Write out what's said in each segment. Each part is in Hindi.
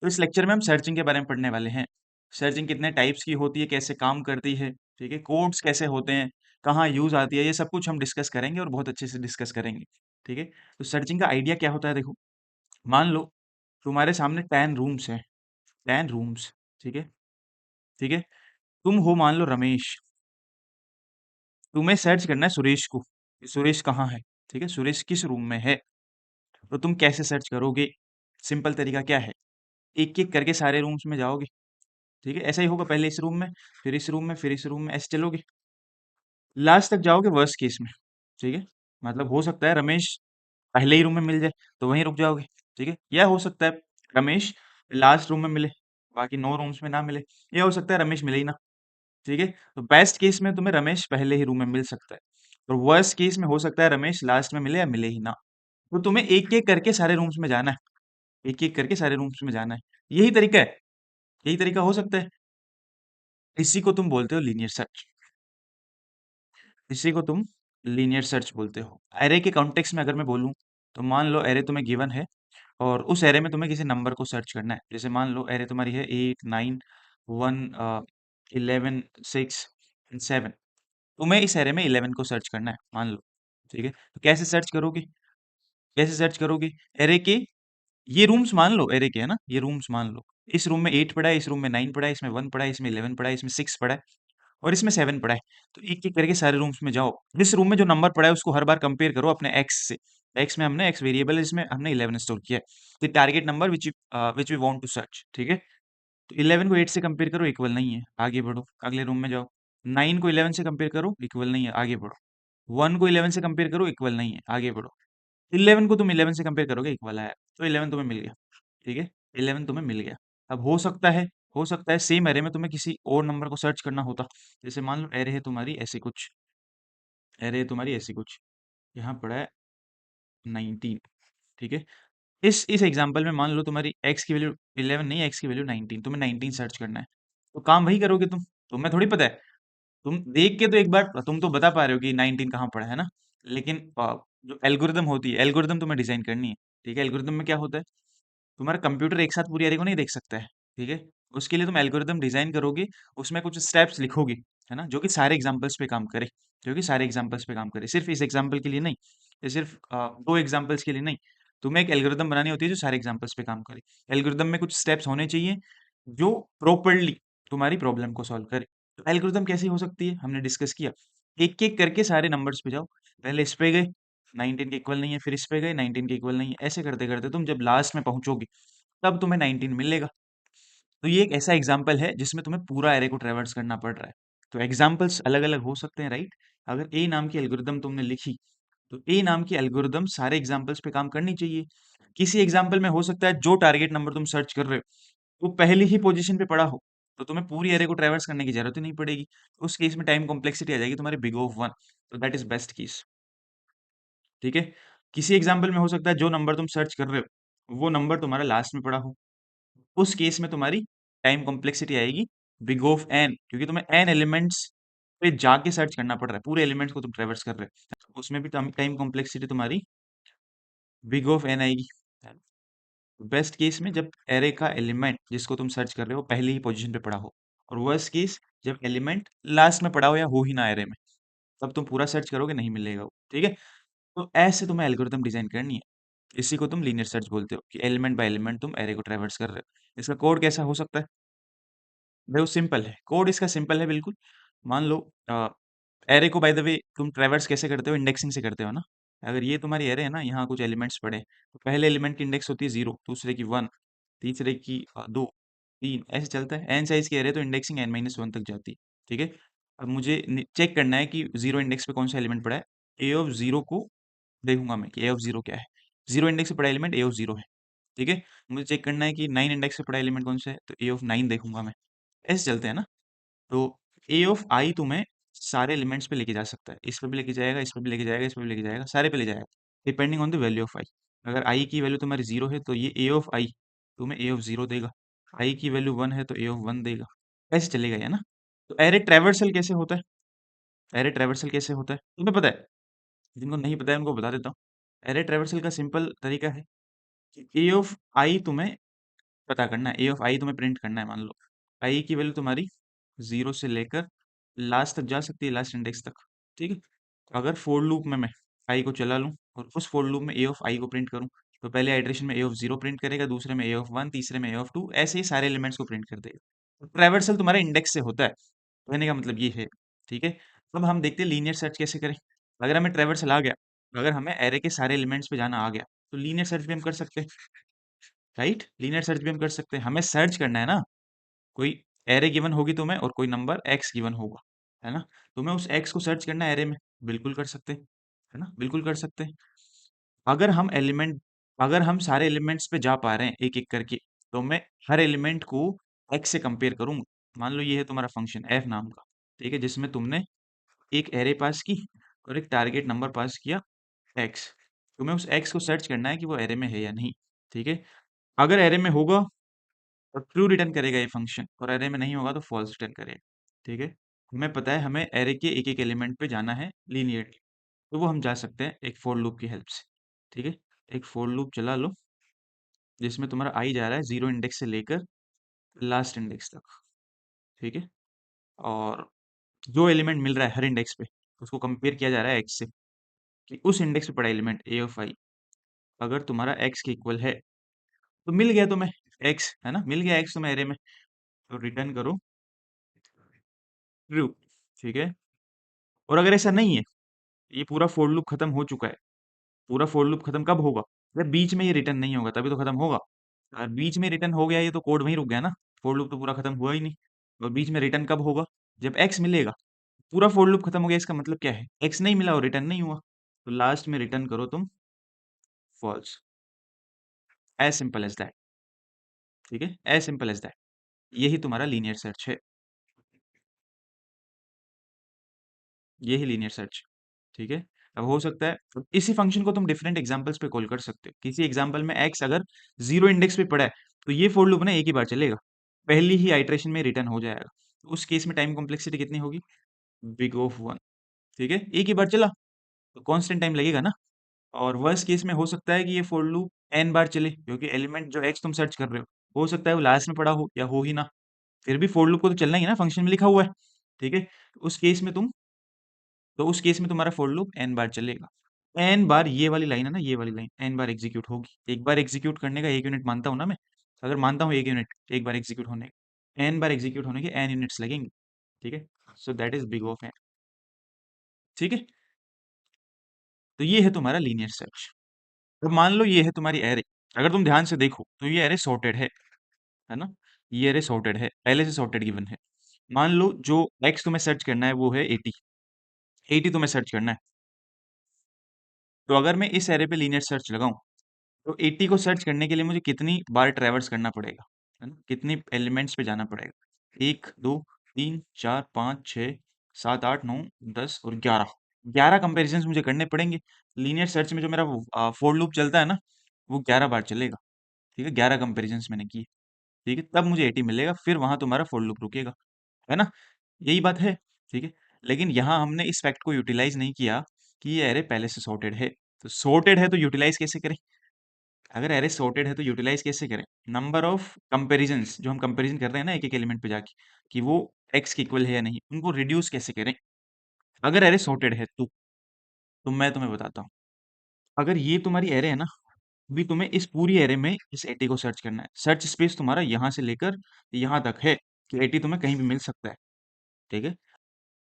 तो इस लेक्चर में हम सर्चिंग के बारे में पढ़ने वाले हैं। सर्चिंग कितने टाइप्स की होती है, कैसे काम करती है, ठीक है, कोड्स कैसे होते हैं, कहाँ यूज आती है, ये सब कुछ हम डिस्कस करेंगे और बहुत अच्छे से डिस्कस करेंगे। ठीक है, तो सर्चिंग का आइडिया क्या होता है, देखो, मान लो तुम्हारे सामने 10 रूम्स हैं, 10 रूम्स। ठीक है, ठीक है, तुम हो मान लो रमेश, तुम्हें सर्च करना है सुरेश को, कि सुरेश कहाँ है। ठीक है, सुरेश किस रूम में है, तो तुम कैसे सर्च करोगे? सिंपल तरीका क्या है, एक एक करके सारे रूम्स में जाओगे। ठीक है, ऐसा ही होगा, पहले इस रूम में, फिर इस रूम में, फिर इस रूम में, ऐसे चलोगे, लास्ट तक जाओगे वर्स्ट केस में। ठीक है, मतलब हो सकता है रमेश पहले ही रूम में मिल जाए, तो वहीं रुक जाओगे। ठीक है, या हो सकता है रमेश लास्ट रूम में मिले, बाकी 9 रूम्स में ना मिले, या हो सकता है रमेश मिले ही ना। ठीक है, तो बेस्ट केस में तुम्हें रमेश पहले ही रूम में मिल सकता है, और वर्स्ट केस में हो सकता है रमेश लास्ट में मिले या मिले ही ना। तो तुम्हें एक एक करके सारे रूम्स में जाना है, एक एक करके सारे रूम्स में जाना है। यही तरीका है, यही तरीका हो सकता है। इसी को तुम बोलते हो लीनियर सर्च, इसी को तुम लीनियर सर्च बोलते हो। एरे के कॉन्टेक्स्ट में अगर मैं बोलूं, तो मान लो एरे तुम्हें गिवन है, और उस एरे में तुम्हें किसी नंबर को सर्च करना है। जैसे मान लो एरे तुम्हारी है 8 9 1 11 6 7, तुम्हें इस एरे में 11 को सर्च करना है, मान लो। ठीक है, तो कैसे सर्च करोगे, कैसे सर्च करोगे? एरे के ये रूम्स मान लो, एरे के है ना, ये रूम्स मान लो, इस रूम में 8 पड़ा है, इस रूम में 9 पड़ा है, इसमें 1 पड़ा है, इसमें 11 पड़ा है, इसमें 6 पड़ा है, और इसमें 7 पड़ा है। तो एक एक करके सारे रूम्स में जाओ, जिस रूम में जो नंबर पड़ा है उसको हर बार कंपेयर करो अपने एक्स से। एक्स में हमने एक्स वेरिएबल है, इसमें हमने 11 स्टोर किया है, the target number which we want to search. ठीक है, तो 11 को 8 से कंपेयर करो, इक्वल नहीं है, आगे बढ़ो, अगले रूम में जाओ। 9 को 11 से कंपेयर करो, इक्वल नहीं है, आगे बढ़ो। 1 को 11 से कंपेयर करो, इक्वल नहीं है, आगे बढ़ो। 11 को तुम 11 से कंपेयर करोगे, इक्वल आया, तो 11 तुम्हें मिल गया। ठीक है, 11 तुम्हें मिल गया। अब हो सकता है सेम एरे में तुम्हें किसी और नंबर को सर्च करना होता। जैसे मान लो एरे है तुम्हारी ऐसी कुछ, एरे है तुम्हारी ऐसी कुछ, यहाँ पड़ा है 19। ठीक है, इस एग्जांपल में मान लो तुम्हारी x की वैल्यू 11 नहीं है, x की वैल्यू 19, तुम्हें 19 सर्च करना है। तो काम वही करोगे तुम, तुम्हें थोड़ी पता है। तुम देख के तो एक बार तुम तो बता पा रहे हो कि 19 कहाँ पड़ा है ना, लेकिन जो एल्गोरिदम होती है, एल्गोरिदम तुम्हें डिजाइन करनी है। ठीक है, एल्गोरिदम में क्या होता है, तुम्हारा कंप्यूटर एक साथ पूरी एरे को नहीं देख सकता है। ठीक है, उसके लिए तुम एल्गोरिदम डिजाइन करोगे, उसमें कुछ स्टेप्स लिखोगे, है ना, जो कि सारे एग्जांपल्स पे काम करे, जो कि सारे एग्जांपल्स पे काम करे, सिर्फ इस एग्जांपल के लिए नहीं, या सिर्फ 2 एग्जांपल्स के लिए नहीं। तुम्हें एक एल्गोरिदम बनानी होती है जो सारे एग्जांपल्स पे काम करे। एल्गोरिदम में कुछ स्टेप्स होने चाहिए जो प्रॉपरली तुम्हारी प्रॉब्लम को सॉल्व करे। तो एल्गोरिदम कैसी हो सकती है, हमने डिस्कस किया। एक एक करके सारे नंबर्स पे जाओ, पहले इस पे गए, 19 के इक्वल नहीं है, फिर इस पे गए, 19 के इक्वल नहीं है, ऐसे करते करते तुम जब लास्ट में पहुंचोगे, तब तुम्हें 19 मिलेगा। तो ये एक ऐसा एग्जाम्पल है जिसमें तुम्हें पूरा एरे को ट्रेवर्स करना पड़ रहा है। तो एग्जाम्पल्स अलग अलग हो सकते हैं, राइट। अगर ए नाम की एल्गोरिदम तुमने लिखी, तो ए नाम की एल्गोरिदम सारे एग्जाम्पल्स पे काम करनी चाहिए। किसी एग्जाम्पल में हो सकता है जो टारगेट नंबर तुम सर्च कर रहे हो वो पहली ही पोजीशन पे पड़ा हो, तो तुम्हें पूरी एरे को ट्रेवर्स करने की जरूरत ही नहीं पड़ेगी। उस केस में टाइम कॉम्प्लेक्सिटी आ जाएगी तुम्हारी बिग ऑफ 1, तो दैट इज बेस्ट केस। ठीक है, किसी एग्जाम्पल में हो सकता है जो नंबर तुम सर्च कर रहे हो वो नंबर तुम्हारा लास्ट में पड़ा हो, उस केस में तुम्हारी टाइम कॉम्प्लेक्सिटी आएगी बिग ऑफ एन, क्योंकि तुम्हें एन एलिमेंट्स पे जाके सर्च करना पड़ रहा है, पूरे एलिमेंट्स को तुम ट्रेवर्स कर रहे हो, तो उसमें भी टाइम कॉम्प्लेक्सिटी तुम्हारी बिग ऑफ एन आएगी। बेस्ट केस में जब एरे का एलिमेंट जिसको तुम सर्च कर रहे हो पहली ही पोजीशन पे पड़ा हो, और वर्स्ट केस जब एलिमेंट लास्ट में पड़ा हो या हो ही ना एरे में, तब तुम पूरा सर्च करोगे, नहीं मिलेगा वो। ठीक है, तो ऐसे तुम्हें एल्गोरिथम डिजाइन करनी है। इसी को तुम लीनियर सर्च बोलते हो, कि एलिमेंट बाय एलिमेंट तुम एरे को ट्रेवर्स कर रहे हो। इसका कोड कैसा हो सकता है, देखो सिंपल है, कोड इसका सिंपल है बिल्कुल। मान लो एरे को बाय द वे तुम ट्रेवर्स कैसे करते हो, इंडेक्सिंग से करते हो ना। अगर ये तुम्हारी एरे है ना, यहाँ कुछ एलिमेंट्स पड़े, तो पहले एलिमेंट की इंडेक्स होती है 0, दूसरे की 1, तीसरे की 2, 3, ऐसे चलता है। एन साइज की एरे तो इंडेक्सिंग n-1 तक जाती है। ठीक है, अब मुझे चेक करना है कि 0 इंडेक्स पे कौन सा एलिमेंट पड़ा है। ए ऑफ 0 को देखूंगा मैं कि ए ऑफ 0 क्या है। 0 इंडेक्स पे पड़ा एलिमेंट ए ऑफ 0 है। ठीक है, मुझे चेक करना है कि 9 इंडेक्स पे पड़ा एलिमेंट कौन सा है, तो ए ऑफ 9 देखूंगा मैं। ऐसे चलते हैं ना। तो ए ऑफ आई तुम्हें सारे एलिमेंट्स पे लेके जा सकता है, इस पे भी लेके जाएगा, इस पे भी लेके जाएगा, इस पे भी लेके जाएगा, सारे पे ले जाएगा, depending on the value of I. अगर आई की वैल्यू तुम्हारी 0 है तो ये ए ऑफ आई तुम्हें ए ऑफ 0 देगा। आई की वैल्यू 1 है तो ए ऑफ 1 देगा। ऐसे चलेगा है ना। तो एरे ट्रेवर्सल कैसे होता है, एरे ट्रेवर्सल कैसे होता है तुम्हें पता है? जिनको नहीं पता है उनको बता देता हूँ। एरे ट्रेवर्सल का सिंपल तरीका है कि ए ऑफ आई तुम्हें पता करना है, ए ऑफ आई तुम्हें प्रिंट करना है। मान लो आई की वैल्यू तुम्हारी 0 से लेकर लास्ट तक जा सकती है, लास्ट इंडेक्स तक। ठीक है, तो अगर फोर लूप में मैं आई को चला लूँ और उस फोर लूप में ए ऑफ आई को प्रिंट करूँ, तो पहले आइटरेशन में ए ऑफ 0 प्रिंट करेगा, दूसरे में ए ऑफ 1, तीसरे में ए ऑफ 2, ऐसे ही सारे एलिमेंट्स को प्रिंट कर देगा। ट्रैवर्सल तुम्हारे इंडेक्स से होता है, कहने का मतलब ये है। ठीक है, अब हम देखते हैं लीनियर सर्च कैसे करें। अगर हमें ट्रैवर्सल आ गया, अगर हमें एरे के सारे एलिमेंट्स पे जाना आ गया, तो लीनियर सर्च भी हम कर सकते हैं। राइट, लीनियर सर्च भी हम कर सकते हैं। हमें सर्च करना है ना, कोई एरे गिवन होगी तुम्हें और कोई नंबर एक्स गिवन होगा, है ना, तुम्हें उस एक्स को सर्च करना है एरे में, बिल्कुल कर सकते हैं, है ना, बिल्कुल कर सकते हैं। अगर हम एलिमेंट अगर हम सारे एलिमेंट्स पे जा पा रहे हैं एक एक करके, तो मैं हर एलिमेंट को एक्स से कंपेयर करूंगा। मान लो ये है तुम्हारा फंक्शन एफ नाम का, ठीक है, जिसमें तुमने एक एरे पास की और एक टारगेट नंबर पास किया एक्स। तुम्हें उस एक्स को सर्च करना है कि वो एरे में है या नहीं। ठीक है, अगर एरे में होगा तो ट्रू रिटर्न करेगा ये फंक्शन, और एरे में नहीं होगा तो फॉल्स रिटर्न करेगा। ठीक है, हमें पता है हमें एरे के एक एक एलिमेंट पे जाना है लीनियरली, तो वो हम जा सकते हैं एक फॉर लूप की हेल्प से। ठीक है, एक फॉर लूप चला लो जिसमें तुम्हारा आई जा रहा है 0 इंडेक्स से लेकर लास्ट इंडेक्स तक। ठीक है, और जो एलिमेंट मिल रहा है हर इंडेक्स पे, उसको कंपेयर किया जा रहा है एक्स से, कि उस इंडेक्स पे पड़ा एलिमेंट ए ऑफ आई अगर तुम्हारा एक्स के इक्वल है, तो मिल गया तुम्हें एक्स, है ना, मिल गया एक्स तुम्हें एरे में, तो रिटर्न करो ट्रू। ठीक है, और अगर ऐसा नहीं है, ये पूरा फोर लूप खत्म हो चुका है, पूरा फोर लूप खत्म कब होगा, जब बीच में ये रिटर्न नहीं होगा तभी तो खत्म होगा। और बीच में रिटर्न हो गया ये तो कोड वहीं रुक गया ना, फोर लूप तो पूरा खत्म हुआ ही नहीं। और बीच में रिटर्न कब होगा, जब एक्स मिलेगा। पूरा फोर लूप खत्म हो गया, इसका मतलब क्या है, एक्स नहीं मिला और रिटर्न नहीं हुआ, तो लास्ट में रिटर्न करो तुम false. As simple as that. ठीक है, एज सिंपल एज दैट, यही तुम्हारा लीनियर सर्च है, यही लीनियर सर्च। ठीक है, अब हो सकता है इसी फंक्शन को तुम डिफरेंट एग्जांपल्स पे कॉल कर सकते हो। किसी एग्जांपल में एक्स अगर 0 इंडेक्स पे पड़ा है, तो ये फोर लूप ना एक ही बार चलेगा, पहली ही आइटरेशन में रिटर्न हो जाएगा। तो उस केस में टाइम कॉम्प्लेक्सिटी कितनी होगी, बिग ऑफ 1। ठीक है, एक ही बार चला तो कांस्टेंट टाइम लगेगा ना। और वर्स्ट केस में हो सकता है कि ये फॉर लूप एन बार चले, क्योंकि एलिमेंट जो एक्स तुम सर्च कर रहे हो सकता है वो लास्ट में पड़ा हो या हो ही ना, फिर भी फॉर लूप को तो चलना ही है ना, फंक्शन में लिखा हुआ है। ठीक है, उस केस में तुम्हारा फॉर लूप एन बार चलेगा। एन बार ये वाली लाइन है ना, ये वाली लाइन एन बार एग्जीक्यूट होगी। एक बार एग्जीक्यूट करने का 1 यूनिट मानता हूँ ना मैं, अगर मानता हूँ 1 यूनिट एक बार एग्जीक्यूट होने का, एन बार एग्जीक्यूट होने के एन यूनिट्स लगेंगे। ठीक है, so that is big of N. ठीक है, तो ये है तुम्हारा लीनियर सर्च। अब मान लो ये है तुम्हारी एरे, अगर तुम ध्यान से देखो तो ये एरे सॉर्टेड है ना, ये एरे सॉर्टेड है, पहले से सॉर्टेड गिवन है। मान लो जो एक्स तुम्हें सर्च करना है वो है 80, 80 तुम्हें सर्च करना है। तो अगर मैं इस एरे पे लीनियर सर्च लगाऊं, तो 80 को सर्च करने के लिए मुझे कितनी बार ट्रैवर्स करना पड़ेगा, है ना, कितनी एलिमेंट्स पे जाना पड़ेगा, 1 2 3 4 5 6 7 8 9 10 और 11 कंपेरिजन मुझे करने पड़ेंगे। लीनियर सर्च में जो मेरा फोर लूप चलता है ना, वो 11 बार चलेगा। ठीक है, 11 कंपेरिजन मैंने की। ठीक है, तब मुझे 80 मिलेगा, फिर वहां तुम्हारा फोर लूप रुकेगा, है ना, यही बात है। ठीक है, लेकिन यहाँ हमने इस फैक्ट को यूटिलाइज नहीं किया कि ये एरे पहले से सॉर्टेड है। तो सॉर्टेड है तो यूटिलाइज कैसे करें, अगर एरे सॉर्टेड है तो यूटिलाइज कैसे करें, नंबर ऑफ कंपेरिजन्स जो हम कंपेरिजन कर रहे हैं ना एक एक एलिमेंट पे जाके, कि वो एक्स के इक्वल है या नहीं, उनको रिड्यूस कैसे करें अगर एरे सॉर्टेड है तो मैं तुम्हें बताता हूँ। अगर ये तुम्हारी एरे है ना, भी तुम्हें इस पूरी एरे में इस 80 को सर्च करना है। सर्च स्पेस तुम्हारा यहाँ से लेकर यहाँ तक है, कि 80 तुम्हें कहीं भी मिल सकता है। ठीक है,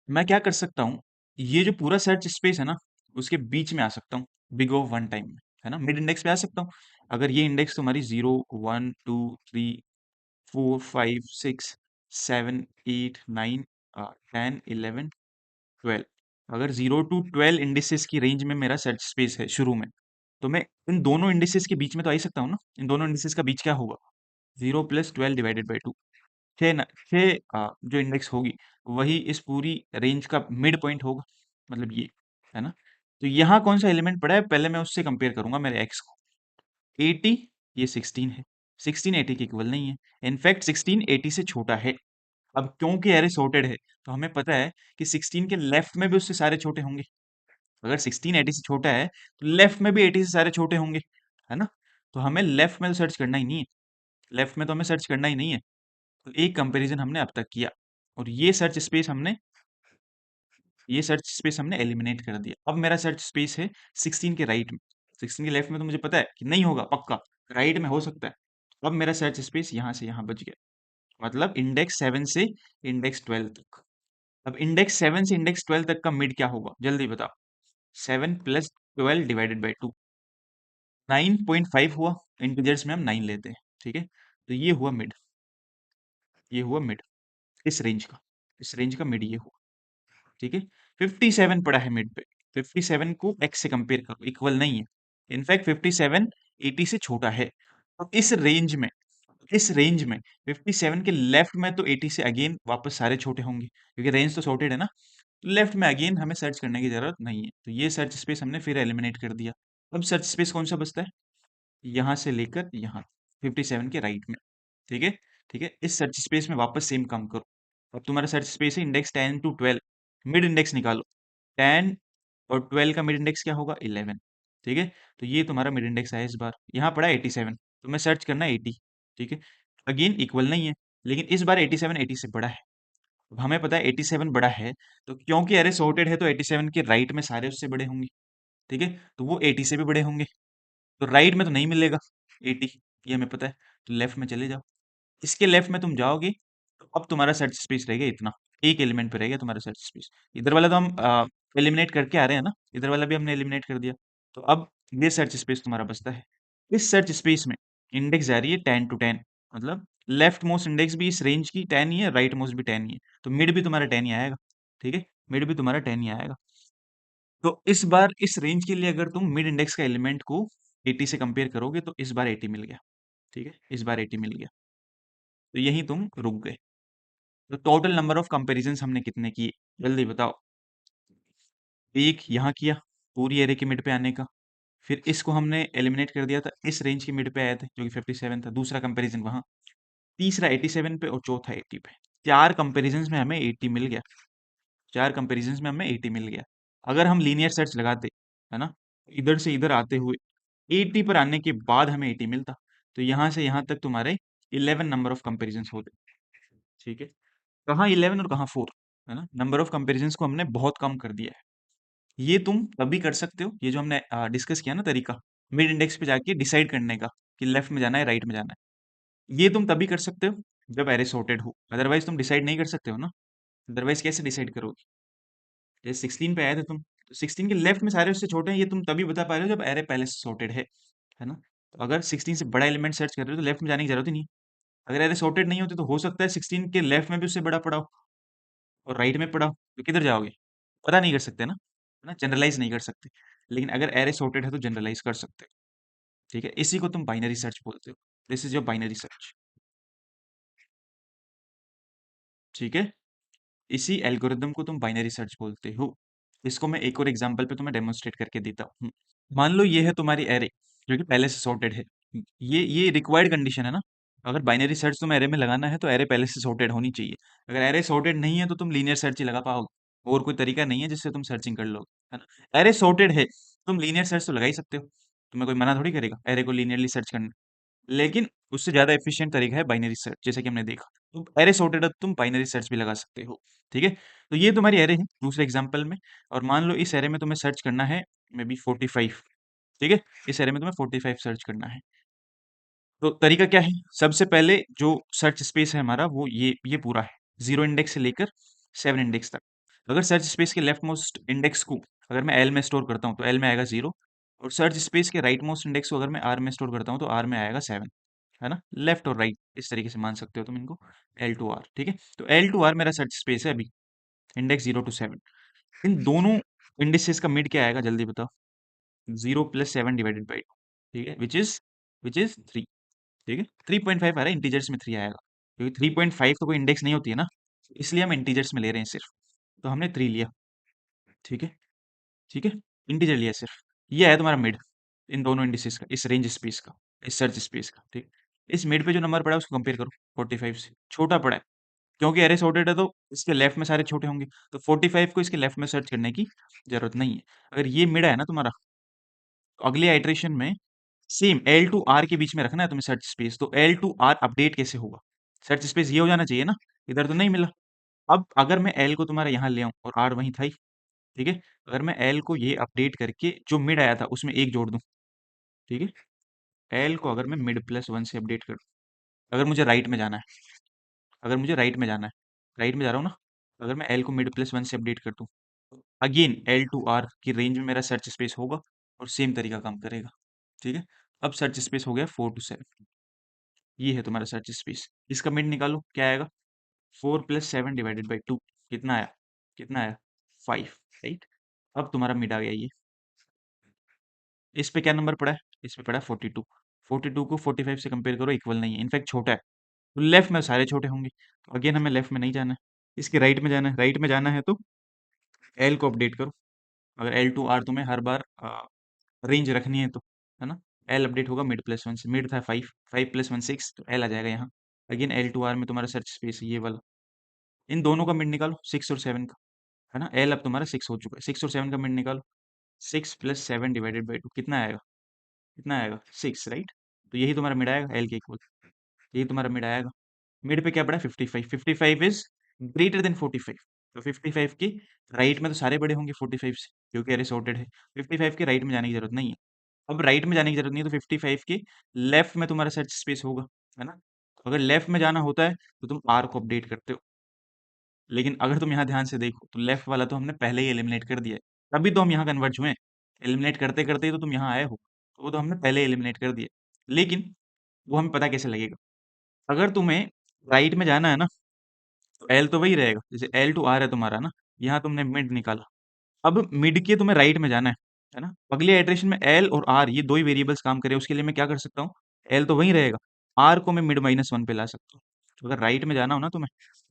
मैं क्या कर सकता हूँ, ये जो पूरा सर्च स्पेस है ना, उसके बीच में आ सकता हूँ, बिग ऑफ वन टाइम में, है ना, मिड इंडेक्स पे आ सकता हूँ। अगर ये इंडेक्स तुम्हारी 0 1 2 3 4 5 6 7 8 9 10 11 12, अगर 0 to 12 इंडिसेस की रेंज में मेरा सर्च स्पेस है शुरू में, तो मैं इन दोनों इंडिसेस के बीच में तो आ ही सकता हूँ ना। इन दोनों इंडिसेस का बीच क्या होगा, 0 + 12 डिवाइडेड बाई 2। जो इंडेक्स होगी वही इस पूरी रेंज का मिड पॉइंट होगा, मतलब ये, है ना। तो यहाँ कौन सा एलिमेंट पड़ा है, पहले मैं उससे कंपेयर करूंगा मेरे एक्स को। 80, ये 16 है, 16 80 के इक्वल नहीं है, इनफैक्ट 16 80 से छोटा है। अब क्योंकि एरे सॉर्टेड है, तो हमें पता है कि 16 के लेफ्ट में भी उससे सारे छोटे होंगे। अगर 16 80 से छोटा है, तो लेफ्ट में भी 80 से सारे छोटे होंगे, है ना। तो हमें लेफ्ट में तो सर्च करना ही नहीं है, लेफ्ट में तो हमें सर्च करना ही नहीं है। तो एक कंपैरिजन हमने अब तक किया, और ये सर्च स्पेस हमने एलिमिनेट कर दिया। अब मेरा सर्च स्पेस है 16 के राइट में। 16 के लेफ्ट में तो मुझे पता है कि नहीं होगा पक्का, राइट में हो सकता है। अब मेरा सर्च स्पेस यहाँ से यहाँ बच गया, मतलब इंडेक्स 7 से इंडेक्स 12 तक। अब इंडेक्स 7 से इंडेक्स 12 तक का मिड क्या होगा, जल्दी बताओ। 7 प्लस 12 डिवाइडेड बाई 2, 9.5 हुआ। इंटीजर्स में हम 9 लेते हैं, ठीक है। तो ये हुआ मिड इस रेंज का, मिड ये हुआ, ठीक है। 57 पड़ा है मिड पे। 57 को x से कंपेयर करो, इक्वल नहीं है। इनफैक्ट 57 80 से छोटा है। तो इस रेंज में 57 के लेफ्ट में तो 80 से अगेन वापस सारे छोटे होंगे, क्योंकि रेंज तो सॉर्टेड है ना। लेफ्ट में अगेन हमें सर्च करने की जरूरत नहीं है, तो ये सर्च स्पेस हमने फिर एलिमिनेट कर दिया। अब सर्च स्पेस कौन सा बचता है, यहाँ से लेकर यहाँ, 57 के राइट में, ठीक है। ठीक है, इस सर्च स्पेस में वापस सेम काम करो। अब तुम्हारा सर्च स्पेस है इंडेक्स 10 टू 12, मिड इंडेक्स निकालो। 10 और 12 का मिड इंडेक्स क्या होगा, 11, ठीक है। तो ये तुम्हारा मिड इंडेक्स है इस बार, यहाँ पड़ा 87, तुम्हें सर्च करना है 80, ठीक है। अगेन इक्वल नहीं है, लेकिन इस बार 87 80 से बड़ा है। अब हमें पता है 87 बड़ा है, तो क्योंकि अरे सॉर्टेड है तो 87 के राइट में सारे उससे बड़े होंगे, ठीक है। तो वो 80 से भी बड़े होंगे, तो राइट में तो नहीं मिलेगा 80, ये हमें पता है। तो लेफ्ट में चले जाओ, इसके लेफ्ट में तुम जाओगे तो अब तुम्हारा सर्च स्पेस रहेगा इतना, एक एलिमेंट पे रहेगा तुम्हारा सर्च स्पेस। इधर वाला तो हम एलिमिनेट करके आ रहे हैं ना, इधर वाला भी हमने एलिमिनेट कर दिया। तो अब ये सर्च स्पेस तुम्हारा बचता है। इस सर्च स्पेस में इंडेक्स जा रही है 10 टू 10, मतलब लेफ्ट मोस्ट इंडेक्स भी इस रेंज की 10 ही है, राइट मोस्ट भी 10 ही है। तो मिड भी तुम्हारा 10 ही आएगा, ठीक है। मिड भी तुम्हारा 10 ही आएगा। तो इस बार इस रेंज के लिए अगर तुम मिड इंडेक्स का एलिमेंट को 80 से कंपेयर करोगे तो इस बार 80 मिल गया, ठीक है। इस बार 80 मिल गया, तो यहीं तुम रुक गए। तो टोटल नंबर ऑफ कंपैरिजंस हमने कितने किए, जल्दी बताओ। एक यहाँ किया पूरी एरे के मिड पे आने का, फिर इसको हमने एलिमिनेट कर दिया था, इस रेंज के मिड पे आए थे जो कि 57 था, दूसरा कंपैरिजन वहां, तीसरा 87 पे और चौथा 80 पे। चार कंपैरिजंस में हमें 80 मिल गया, 4 कंपैरिजंस में हमें 80 मिल गया। अगर हम लीनियर सर्च लगाते, है ना, इधर से इधर आते हुए 80 पर आने के बाद हमें 80 मिलता, तो यहाँ से यहाँ तक तुम्हारे 11 नंबर ऑफ कंपैरिजंस होते, ठीक है। कहाँ 11 और कहाँ 4, है ना। नंबर ऑफ कंपैरिजंस को हमने बहुत कम कर दिया है। ये तुम तभी कर सकते हो, ये जो हमने डिस्कस किया ना तरीका, मिड इंडेक्स पे जाके डिसाइड करने का कि लेफ्ट में जाना है राइट में जाना है, ये तुम तभी कर सकते हो जब एरे सॉर्टेड हो। अदरवाइज तुम डिसाइड नहीं कर सकते हो ना। अदरवाइज कैसे डिसाइड करोगे। जैसे 16 पे आए थे तुम, तो 16 के लेफ्ट में सारे उससे छोटे हैं, ये तुम तभी बता पा रहे हो जब एरे पहले से सॉर्टेड है ना। तो अगर 16 से बड़ा एलिमेंट सर्च कर रहे हो तो लेफ्ट में जाने की जरूरत ही नहीं। अगर एरे सॉर्टेड नहीं होते तो हो सकता है 16 के लेफ्ट में भी उससे बड़ा पड़ा हो और राइट में पड़ा हो, तो किधर जाओगे, पता नहीं कर सकते ना, है ना, जनरलाइज नहीं कर सकते। लेकिन अगर एरे सॉर्टेड है तो जनरलाइज कर सकते हो, ठीक है। इसी को तुम बाइनरी सर्च बोलते हो, this is your binary search, ठीक है। इसी एल्गोरिदम को तुम बाइनरी सर्च बोलते हो। इसको मैं एक और एग्जांपल पे तुम्हें डेमोन्स्ट्रेट करके देता हूँ। मान लो ये है तुम्हारी एरे जो कि पहले से सॉर्टेड है। ये रिक्वायर्ड कंडीशन है ना। अगर बाइनरी सर्च तुम्हें एरे में लगाना है तो एरे पहले से सॉर्टेड होनी चाहिए। अगर एरे सॉर्टेड नहीं है तो तुम लीनियर सर्च ही लगा पाओगे, और कोई तरीका नहीं है जिससे तुम सर्चिंग कर लो, है ना। एरे सॉर्टेड है, तुम लीनियर सर्च तो लगा ही सकते हो, तुम्हें कोई मना थोड़ी करेगा एरे को लीनियरली सर्च करने। लेकिन उससे ज्यादा एफिशिएंट तरीका है बाइनरी सर्च, जैसे कि हमने देखा। तो एरे सॉर्टेड है तो तुम बाइनरी सर्च भी लगा सकते हो, ठीक है। तो ये तुम्हारी एरे है दूसरे एग्जांपल में, और मान लो इस एरे में तुम्हें सर्च करना है मे बी 45, ठीक है। इस एरे में तुम्हें 45 सर्च करना है। तो तरीका क्या है, सबसे पहले जो सर्च स्पेस है हमारा वो ये पूरा है, 0 इंडेक्स से लेकर 7 इंडेक्स तक। अगर सर्च स्पेस के लेफ्ट मोस्ट इंडेक्स को अगर मैं एल में स्टोर करता हूँ तो एल में आएगा 0, और सर्च स्पेस के राइट मोस्ट इंडेक्स को अगर मैं आर में स्टोर करता हूँ तो आर में आएगा 7, है ना। लेफ्ट और राइट इस तरीके से मान सकते हो तुम इनको, एल टू आर, ठीक है। तो एल टू आर मेरा सर्च स्पेस है अभी, इंडेक्स 0 to 7। इन दोनों इंडिसेस का मिड क्या आएगा, जल्दी बताओ। 0 + 7 डिवाइडेड बाई 2, ठीक है, विच इज 3, ठीक है। 3.5 आ रहा है, इंटीजर्स में 3 आएगा, क्योंकि 3.5 तो कोई इंडेक्स नहीं होती है ना, इसलिए हम इंटीजर्स में ले रहे हैं सिर्फ। तो हमने 3 लिया, ठीक है। ठीक है, इंटीजर लिया सिर्फ। ये है तुम्हारा मिड, इन दोनों इंडिसेस का, इस रेंज स्पेस का, इस सर्च स्पेस का, ठीक। इस मिड पे जो नंबर पड़ा है उसको कंपेयर करो 45 से, छोटा पड़ा है, क्योंकि एरे सॉर्टेड है तो इसके लेफ्ट में सारे छोटे होंगे, तो 45 को इसके लेफ्ट में सर्च करने की जरूरत नहीं है। अगर ये मिड है ना तुम्हारा, तो अगले आइट्रेशन में सेम एल टू आर के बीच में रखना है तुम्हें सर्च स्पेस, तो एल टू आर अपडेट कैसे होगा? सर्च स्पेस ये हो जाना चाहिए ना, इधर तो नहीं मिला। अब अगर मैं एल को तुम्हारा यहाँ ले आऊं और आर वहीं था ही, ठीक है, अगर मैं एल को ये अपडेट करके जो मिड आया था उसमें एक जोड़ दूं, ठीक है, एल को अगर मैं मिड प्लस वन से अपडेट कर, अगर मुझे राइट में जाना है, अगर मुझे राइट में जाना है, राइट में जा रहा हूँ ना, अगर मैं एल को मिड प्लस वन से अपडेट कर दूं, अगेन एल टू आर की रेंज में मेरा सर्च स्पेस होगा और सेम तरीका काम करेगा, ठीक है। अब सर्च स्पेस हो गया 4 to 7, ये है तुम्हारा सर्च स्पेस। इसका मिड निकालो, क्या आएगा? 4 + 7 ÷ 2, कितना आया? कितना आया? 5, राइट। अब तुम्हारा मिड आ गया ये। इस पे क्या नंबर पड़ा है? इस पे पड़ा है 42। 42 को 45 से कंपेयर करो, इक्वल नहीं है, इनफैक्ट छोटा है। तो लेफ्ट में सारे छोटे होंगे, तो अगेन हमें लेफ्ट में नहीं जाना है, इसके राइट में जाना है। राइट में जाना है तो एल को अपडेट करो। अगर एल टू आर तुम्हें हर बार रेंज रखनी है तो, है ना, एल अपडेट होगा मिड प्लस वन से। मिड था 5, 5 + 1 6, तो एल आ जाएगा यहाँ। अगेन एल टू आर में तुम्हारा सर्च स्पेस ये वाला, इन दोनों का मिड निकालो, 6 और 7 का, है ना। एल अब तुम्हारा 6 हो चुका है, 6 और 7 का मिड निकालो। 6 + 7 ÷ 2, कितना आएगा? कितना आएगा? 6, राइट। तो यही तुम्हारा मिड आएगा एल के इक्वल, यही तुम्हारा मिड आएगा। मिड पे क्या पड़ा है? 55। 55 इज ग्रेटर देन 45, तो 55 के राइट में तो सारे बड़े होंगे 45 से, क्योंकि अरे सॉर्टेड है। 55 के राइट में जाने की जरूरत नहीं है। अब राइट में जाने की जरूरत नहीं है, तो 55 के लेफ्ट में तुम्हारा सर्च स्पेस होगा, है ना। तो अगर लेफ्ट में जाना होता है तो तुम आर को अपडेट करते हो, लेकिन अगर तुम यहाँ ध्यान से देखो तो लेफ्ट वाला तो हमने पहले ही एलिमिनेट कर दिया है, तभी तो हम यहाँ कन्वर्ज हुए हैं। एलिमिनेट करते करते ही तो तुम यहाँ आए हो, तो वो तो हमने पहले एलिमिनेट कर दिया। लेकिन वो हमें पता कैसे लगेगा? अगर तुम्हें राइट में जाना है ना, तो एल तो वही रहेगा, जैसे एल टू आर है तुम्हारा ना, यहाँ तुमने मिड निकाला। अब मिड के तुम्हें राइट में जाना है ना। अगले इटरेशन में एल और आर ये दो ही वेरिएबल्स काम करे, उसके लिए मैं क्या कर सकता हूँ? एल तो वही रहेगा, आर को मैं मिड -1 पे ला सकता हूँ। तो अगर राइट में जाना हो ना तुम्हें,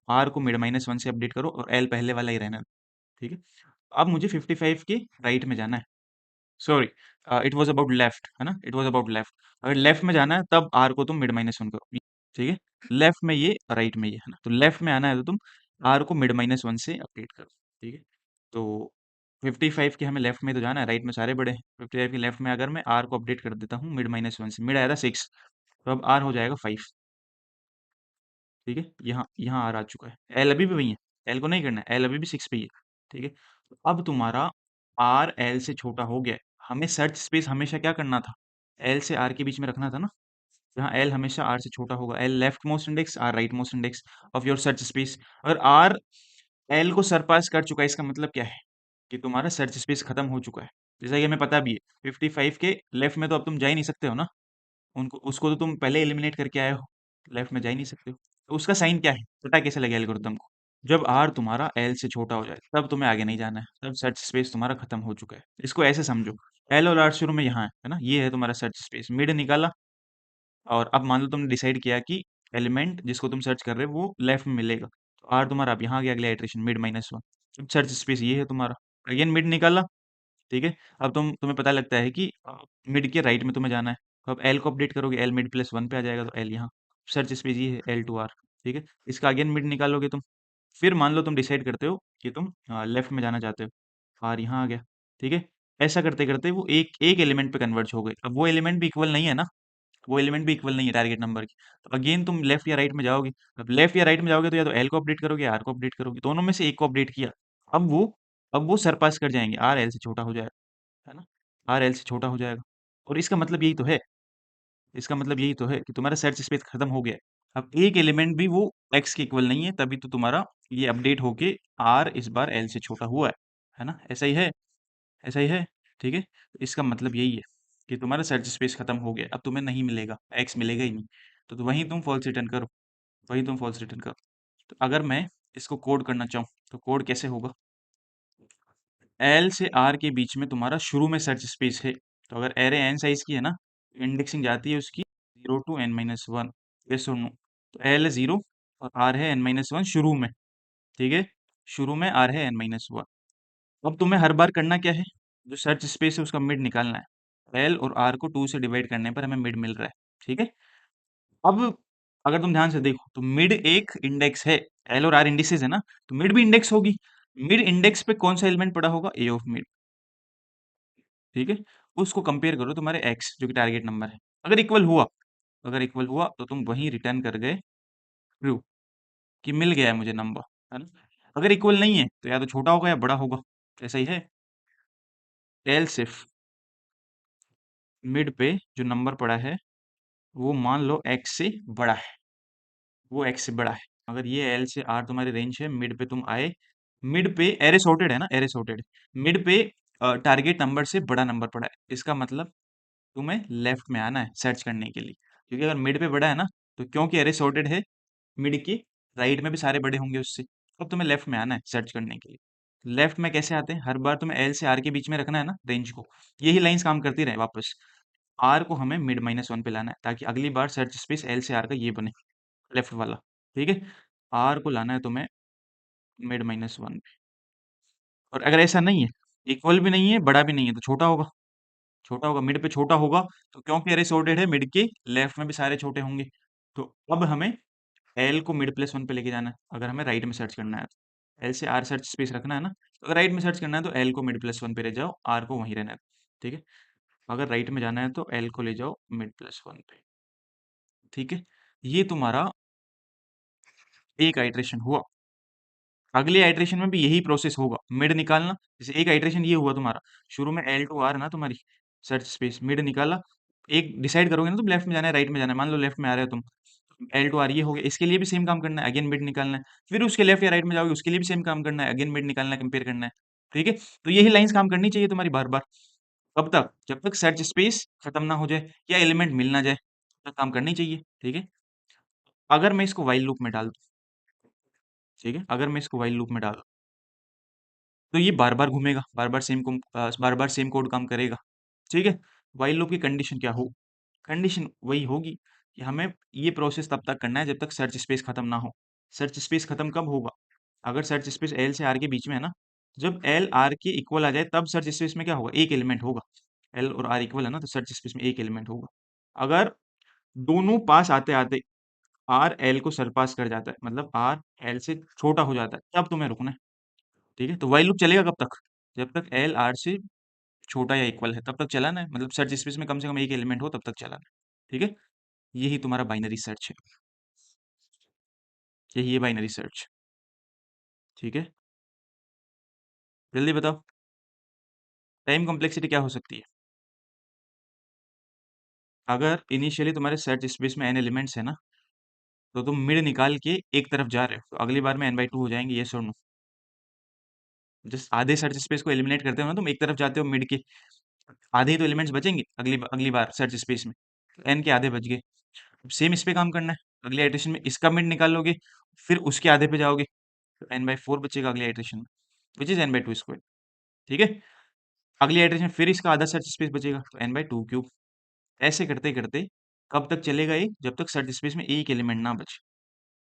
आर को मिड -1 से अपडेट करो और एल पहले वाला ही रहना है, ठीक है। अब मुझे 55 के राइट में जाना है, sorry, it was about left, है ना, इट वाज अबाउट लेफ्ट। अगर लेफ्ट में जाना है तब आर को तुम मिड -1 करो, ठीक है। लेफ्ट में ये, राइट में ये, है ना, तो लेफ्ट में आना है तो तुम आर को मिड -1 से अपडेट करो, ठीक है। तो 55 के हमें लेफ्ट में तो जाना है, राइट में सारे बड़े हैं। 55 के लेफ्ट में अगर मैं आर को अपडेट कर देता हूँ मिड -1 से, मिड आया था 6, तो अब आर हो जाएगा 5, ठीक है। यहाँ यहाँ आर आ चुका है, एल अभी भी वही है, एल को नहीं करना है, एल अभी भी 6 पे ही है, ठीक है। तो अब तुम्हारा आर एल से छोटा हो गया है। हमें सर्च स्पेस हमेशा क्या करना था? एल से आर के बीच में रखना था ना, जहाँ एल हमेशा आर से छोटा होगा। L left most index, R right most index of your search space. अगर आर एल को सरपास कर चुका है, इसका मतलब क्या है? कि तुम्हारा सर्च स्पेस खत्म हो चुका है। जैसा कि हमें पता भी है 55 के लेफ्ट में तो अब तुम जा ही नहीं सकते हो ना, उनको उसको तो तुम पहले एलिमिनेट करके आए हो, लेफ्ट में जा ही नहीं सकते हो। तो उसका साइन क्या है? पता कैसे लगे एल्गोरिथम को? जब आर तुम्हारा एल से छोटा हो जाए तब तुम्हें आगे नहीं जाना है, तब सर्च स्पेस तुम्हारा खत्म हो चुका है। इसको ऐसे समझो, एल और आर शुरू में यहाँ है ना, ये है तुम्हारा सर्च स्पेस। मिड निकाला और अब मान लो तुमने डिसाइड किया कि एलिमेंट जिसको तुम सर्च कर रहे हो वो लेफ्ट में मिलेगा, तो आर तुम्हारा अब यहाँ आ गया अगला इटरेशन मिड -1। अब सर्च स्पेस ये है तुम्हारा, अगेन मिड निकाला, ठीक है। अब तुम्हें पता लगता है कि मिड के राइट में तुम्हें जाना है, तो अब एल को अपडेट करोगे, एल मिड +1 पे आ जाएगा, तो एल यहाँ सर्च स्पेस ये है एल टू आर, ठीक है। इसका अगेन मिड निकालोगे तुम, फिर मान लो तुम डिसाइड करते हो कि तुम लेफ्ट में जाना चाहते हो, आर यहाँ आ गया, ठीक है। ऐसा करते करते वो एक एक एलिमेंट पे कन्वर्ज हो गए। अब वो एलिमेंट भी इक्वल नहीं है ना, वो एलिमेंट भी इक्वल नहीं है टारगेट नंबर की, तो अगेन तुम लेफ्ट या राइट में जाओगे। अब लेफ्ट या राइट में जाओगे तो या तो एल को अपडेट करोगे, आर को अपडेट करोगे, दोनों में से एक को अपडेट किया। अब वो अब वो सरपास कर जाएंगे, आर एल से छोटा हो जाएगा, है ना, आर एल से छोटा हो जाएगा। और इसका मतलब यही तो है, इसका मतलब यही तो है कि तुम्हारा सर्च स्पेस खत्म हो गया है। अब एक एलिमेंट भी वो एक्स के इक्वल नहीं है, तभी तो तुम्हारा ये अपडेट होके आर इस बार एल से छोटा हुआ है ना, ऐसा ही है, ऐसा ही है, ठीक है। तो इसका मतलब यही है कि तुम्हारा सर्च स्पेस खत्म हो गया, अब तुम्हें नहीं मिलेगा, एक्स मिलेगा ही नहीं। तो वहीं तुम फॉल्स रिटर्न करो, वहीं तुम फॉल्स रिटर्न करो। तो अगर मैं इसको कोड करना चाहूँ तो कोड कैसे होगा? एल से आर के बीच में तुम्हारा शुरू में सर्च स्पेस है, तो अगर एरे एन साइज की है ना, इंडेक्सिंग जाती है उसकी 0 to n-1, यस और नो। तो एल है 0 और आर है n-1 शुरू में, ठीक है, शुरू में आर है n-1। अब तुम्हें हर बार करना क्या है? जो सर्च स्पेस है उसका मिड निकालना है। एल और आर को 2 से डिवाइड करने पर हमें मिड मिल रहा है, ठीक है। अब अगर तुम ध्यान से देखो तो मिड एक इंडेक्स है, एल और आर इंडिसेस है ना, तो मिड भी इंडेक्स होगी। मिड इंडेक्स पे कौन सा एलिमेंट पड़ा होगा? ए ऑफ मिड, ठीक है। उसको कंपेयर करो तुम्हारे एक्स जो कि टारगेट नंबर है। अगर इक्वल हुआ तो तुम वहीं रिटर्न कर गए ट्रू, कि मिल गया है मुझे नंबर, है ना। अगर इक्वल नहीं है तो या तो छोटा होगा या बड़ा होगा, ऐसा ही है। एल्स इफ मिड पे जो नंबर पड़ा है वो मान लो एक्स से बड़ा है, वो एक्स से बड़ा है। अगर ये एल से आर तुम्हारी रेंज है, मिड पे तुम आए, मिड पे एरे सॉर्टेड है ना, एरे सॉर्टेड, मिड पे टारगेट नंबर से बड़ा नंबर पड़ा है, इसका मतलब तुम्हें लेफ्ट में आना है सर्च करने के लिए, क्योंकि अगर मिड पे बड़ा है ना, तो क्योंकि एरे सॉर्टेड है, मिड के राइट में भी सारे बड़े होंगे उससे, अब तुम्हें लेफ्ट में आना है सर्च करने के लिए। लेफ्ट में कैसे आते हैं, हर बार तुम्हें एल से आर के बीच में रखना है ना रेंज को, यही लाइंस काम करती रहे वापस। आर को हमें मिड -1 पे लाना है ताकि अगली बार सर्च स्पेस एल से आर का ये बने, लेफ्ट वाला। ठीक है, आर को लाना है तुम्हें मिड -1 पे। और अगर ऐसा नहीं है, इक्वल भी नहीं है बड़ा भी नहीं है, तो छोटा होगा, छोटा होगा, मिड पे छोटा होगा, तो क्योंकि अरे सॉर्टेड है, मिड के लेफ्ट में भी सारे छोटे होंगे। तो अब हमें एल को मिड +1 पे लेके जाना है, अगर हमें राइट में सर्च करना है तो एल से आर सर्च स्पेस रखना है ना, तो अगर राइट में सर्च करना है तो एल को मिड +1 पे ले जाओ, आर को वहीं रहना है। ठीक है, अगर राइट में जाना है तो एल को ले जाओ मिड +1 पे। ठीक है, ये तुम्हारा एक आइट्रेशन हुआ। अगले आइट्रेशन में भी यही प्रोसेस होगा, मिड निकालना। जैसे एक आइट्रेशन ये हुआ तुम्हारा, शुरू में एल टू आर है ना तुम्हारी सर्च स्पेस, मिड निकाला, एक डिसाइड करोगे ना तुम लेफ्ट में जाना है राइट में जाना है, मान लो लेफ्ट में आ रहे हो तुम, एल टू आर ये हो गया, इसके लिए भी सेम काम करना है, अगेन मिड निकालना है, फिर उसके लेफ्ट या राइट में जाओगे उसके लिए भी सेम काम करना है, अगेन मिड निकालना है, कंपेयर करना है। ठीक है, तो यही लाइंस काम करनी चाहिए तुम्हारी बार बार। कब तक, जब तक सर्च स्पेस खत्म ना हो जाए या एलिमेंट मिल ना जाए, तब तक काम करनी चाहिए। ठीक है, अगर मैं इसको वाइल लूप में डाल दूं, ठीक है, अगर मैं इसको वाइल लूप में डाल दूं, तो ये बार बार घूमेगा, बार बार सेम कोड काम करेगा। ठीक है, वाइल लूप की कंडीशन क्या हो, कंडीशन वही होगी कि हमें ये प्रोसेस तब तक करना है जब तक सर्च स्पेस खत्म ना हो। सर्च स्पेस खत्म कब होगा, अगर सर्च स्पेस एल से आर के बीच में है ना, जब एल आर के इक्वल आ जाए तब सर्च स्पेस में क्या होगा, एक एलिमेंट होगा। एल और आर इक्वल है ना, तो सर्च स्पेस में एक एलिमेंट होगा। अगर दोनों पास आते आते आर एल को सरपास कर जाता है, मतलब आर एल से छोटा हो जाता है, तब तुम्हें रुकना है। ठीक है, तो वाइल लूप चलेगा कब तक, जब तक एल आर से छोटा या इक्वल है तब तक चलाना है, मतलब सर्च स्पेस में कम से कम एक एलिमेंट हो तब तक चलाना है। ठीक है, यही तुम्हारा बाइनरी सर्च है, यही है बाइनरी सर्च। ठीक है, जल्दी बताओ टाइम कॉम्प्लेक्सिटी क्या हो सकती है। अगर इनिशियली तुम्हारे सर्च स्पेस में एन एलिमेंट्स है ना, तो तुम मिड निकाल के एक तरफ जा रहे हो, तो अगली बार में n/2 हो जाएंगे, ये सुनो। जस्ट आधे सर्च स्पेस को एलिमिनेट करते हो ना तुम, एक तरफ जाते हो मिड के, आधे ही तो एलिमेंट्स बचेंगे अगली अगली बार सर्च स्पेस में, एन के आधे बच गए। सेम इस पे काम करना है, अगली आइट्रेशन में इसका मिड निकाल लोगे, फिर उसके आधे पे जाओगे, तो n/4 बचेगा अगली आइट्रेशन में, विच इज n/2²। ठीक है, अगली आइट्रेशन फिर इसका आधा सर्च स्पेस बचेगा, तो n/2³। ऐसे करते करते कब तक चलेगा ये, जब तक सर्च स्पेस में एक एलिमेंट ना बचे।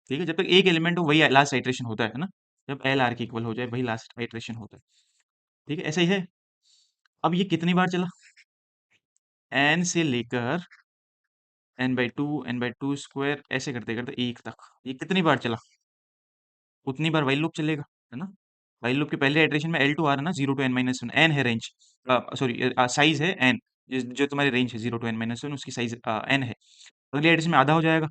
ठीक है, जब तक एक एलिमेंट हो वही लास्ट आइट्रेशन होता है ना, जब एल आर के इक्वल हो जाए वही लास्ट आइट्रेशन होता है। ठीक है, ऐसा ही है। अब ये कितनी बार चला, एन से लेकर n/2 ऐसे करते करते एक तक, ये कितनी बार चला, उतनी बार वाइल लूप चलेगा, है ना। वाइल लूप के पहले इटरेशन में एल टू आर है ना, 0 to n-1, एन है रेंज, सॉरी साइज है एन, जो तुम्हारी रेंज है 0 to n-1 उसकी साइज एन है। अगली इटरेशन में आधा हो जाएगा,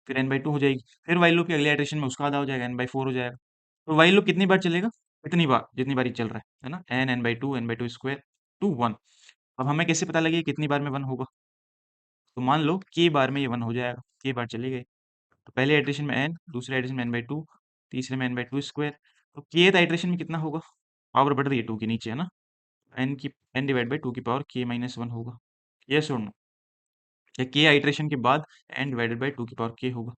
फिर n/2 हो जाएगी, फिर वाइल लूप के अगले इटरेशन में उसका आधा हो जाएगा, n/4 हो जाएगा। तो वाइल लूप कितनी बार चलेगा, इतनी बार जितनी बार ये चल रहा है ना, n/2 टू 1। अब हमें कैसे पता लगे कितनी बार में 1 होगा, तो मान लो k बार में ये 1 हो जाएगा, k बार चली गई, तो पहले इटरेशन में n, दूसरे इटरेशन में n/2, तीसरे में n/2², तो kth इटरेशन में कितना होगा, पावर बढ़ रही है 2 के नीचे, है ना, n/2 की पावर k-1 होगा, यस और नो, या k आइट्रेशन के बाद n/2 की पावर k होगा।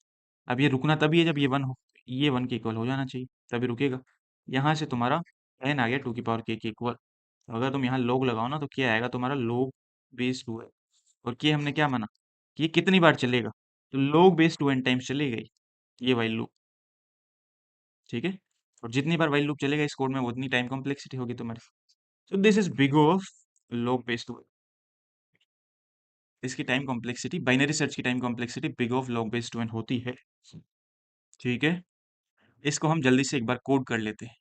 अब ये रुकना तभी है जब ये 1 हो, ये 1 के इक्वल हो जाना चाहिए तभी रुकेगा। यहाँ से तुम्हारा n आ गया 2 की पावर k के इक्वल, तो अगर तुम यहाँ log लगाओ ना, तो क्या आएगा तुम्हारा, log बेस 2 है, और k हमने क्या माना कि ये कितनी बार चलेगा, तो log बेस 2n टाइम्स चलेगा ये वाइल लूप। ठीक है, और जितनी बार वाइल लूप चलेगा इस कोड में उतनी टाइम कॉम्प्लेक्सिटी होगी तुम्हारी। So this is big of log base 2। इसकी टाइम कॉम्प्लेक्सिटी, बाइनरी सर्च की time complexity big of log base 2n होती है। ठीक है, इसको हम जल्दी से एक बार कोड कर लेते हैं।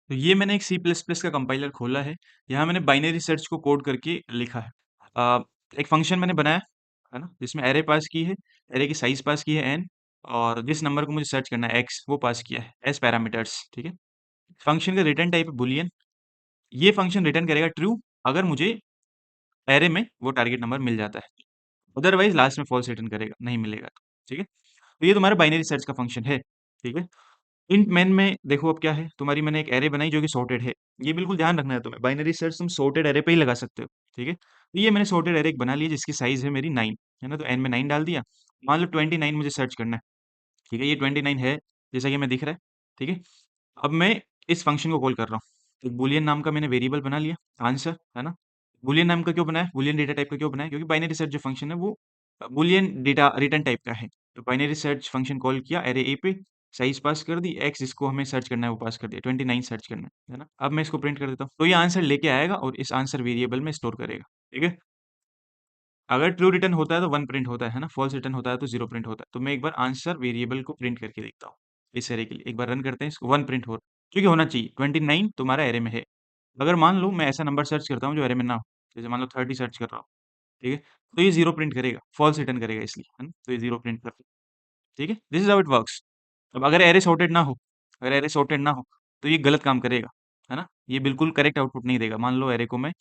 तो ये मैंने एक सी प्लस प्लस का कंपाइलर खोला है। यहाँ मैंने बाइनरी सर्च को कोड करके लिखा है। अ, एक फंक्शन मैंने बनाया है ना, जिसमें एरे पास की है, एरे की साइज पास की है एन, और जिस नंबर को मुझे सर्च करना है एक्स वो पास किया है एज पैरामीटर्स। ठीक है। फंक्शन का रिटर्न टाइप है बुलियन। ये फंक्शन रिटर्न करेगा ट्रू अगर मुझे एरे में वो टारगेट नंबर मिल जाता है, अदरवाइज लास्ट में फॉल्स रिटर्न करेगा, नहीं मिलेगा तो। ठीक है। तो ये तुम्हारा बाइनरी सर्च का फंक्शन है। ठीक है। इंट मेन में देखो अब क्या है, तुम्हारी मैंने एक एरे बनाई जो कि सॉर्टेड है। ये बिल्कुल ध्यान रखना है तुम्हें, बाइनरी सर्च तुम सॉर्टेड एरे पे ही लगा सकते हो। ठीक है। तो ये मैंने सॉर्टेड एरे एक बना लिया जिसकी साइज है मेरी 9, है ना, तो एन में 9 डाल दिया। मान लो 29 मुझे सर्च करना है। ठीक है, ये 29 है जैसा कि हमें दिख रहा है। ठीक है। अब मैं इस फंक्शन को कॉल कर रहा हूँ। तो बूलियन नाम का मैंने वेरिएबल बना लिया, आंसर, है ना। बूलियन नाम का क्यों बनाया, बूलियन डेटा टाइप का क्यों बनाया, क्योंकि बाइनरी सर्च जो फंक्शन है वो बूलियन डेटा रिटर्न टाइप का है। तो बाइनरी सर्च फंक्शन कॉल किया एरे ए पे, साइज पास कर दी, एक्स जिसको हमें सर्च करना है वो पास कर दिया, 29 सर्च करना है ना। अब मैं इसको प्रिंट कर देता हूँ, तो ये आंसर लेके आएगा और इस आंसर वेरिएबल में स्टोर करेगा। ठीक है। अगर ट्रू रिटर्न होता है तो 1 प्रिंट होता है ना, फॉल्स रिटर्न होता है तो 0 प्रिंट होता है। तो मैं एक बार आंसर वेरिएबल को प्रिंट करके देखता हूँ इस एरे के लिए। एक बार रन करते हैं इसको, 1 प्रिंट हो, क्योंकि होना चाहिए 29 तुम्हारा एरे में है। अगर मान लो मैं ऐसा नंबर सर्च करता हूँ जो एरे में ना हो, जैसे मान लो 30 सर्च कर रहा हूँ। ठीक है। तो ये 0 प्रिंट करेगा, फॉल्स रिटर्न करेगा इसलिए, है ना, तो ये 0 प्रिंट कर। ठीक है, this is how it works. अब अगर एरे सॉर्टेड ना हो, अगर एरे सॉर्टेड ना हो तो ये गलत काम करेगा, है ना, ये बिल्कुल करेक्ट आउटपुट नहीं देगा। मान लो एरे को मैं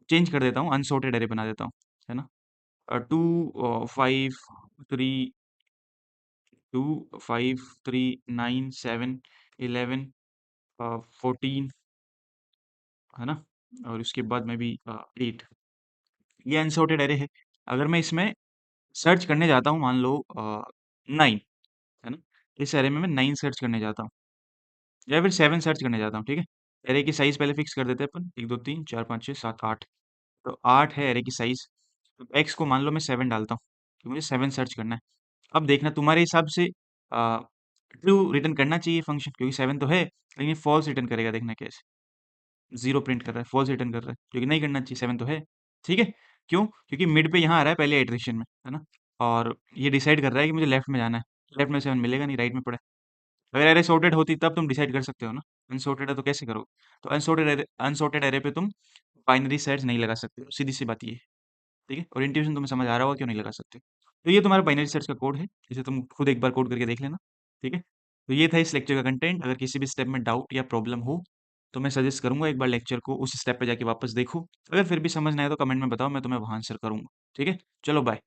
चेंज कर देता हूँ, अनसॉर्टेड एरे बना देता हूँ, है ना। 2 5 3 9 7 11 14, है ना, और उसके बाद में भी 8, ये अनसॉर्टेड एरे है। अगर मैं इसमें सर्च करने जाता हूँ, मान लो 9, है ना, इस एरे में मैं 9 सर्च करने जाता हूँ या फिर 7 सर्च करने जाता हूँ। ठीक है। एरे की साइज पहले फिक्स कर देते हैं अपन, 1 2 3 4 5 6 7 8, तो 8 है एरे की साइज। तो एक्स को मान लो मैं 7 डालता हूँ कि मुझे 7 सर्च करना है। अब देखना तुम्हारे हिसाब से ट्रू रिटर्न करना चाहिए फंक्शन, क्योंकि 7 तो है, लेकिन फॉल्स रिटर्न करेगा, देखना कैसे। 0 प्रिंट कर रहा है, फॉल्स रिटर्न कर रहा है, क्योंकि नहीं करना चाहिए, 7 तो है। ठीक है। क्यों, क्योंकि मिड पे यहाँ आ रहा है पहले इटरेशन में, है ना, और ये डिसाइड कर रहा है कि मुझे लेफ्ट में जाना है। लेफ्ट में 7 मिलेगा नहीं, राइट में पड़ा है। अगर एरे सॉर्टेड होती तब तुम डिसाइड कर सकते हो ना, अनसॉर्टेड है तो कैसे करोगे। तो अनसॉर्टेड एरे पे तुम बाइनरी सर्च नहीं लगा सकते हो, सीधी सी बात ये है। ठीक है, और इंट्यूशन तुम्हें समझ आ रहा होगा क्यों नहीं लगा सकते। तो ये तुम्हारा बाइनरी सर्च का कोड है, इसे तुम खुद एक बार कोड करके देख लेना। ठीक है। तो ये था इस लेक्चर का कंटेंट। अगर किसी भी स्टेप में डाउट या प्रॉब्लम हो तो मैं सजेस्ट करूंगा एक बार लेक्चर को उस स्टेप पे जाके वापस देखो। अगर फिर भी समझ ना आए तो कमेंट में बताओ, मैं तुम्हें वहां आंसर करूंगा। ठीक है। चलो बाय।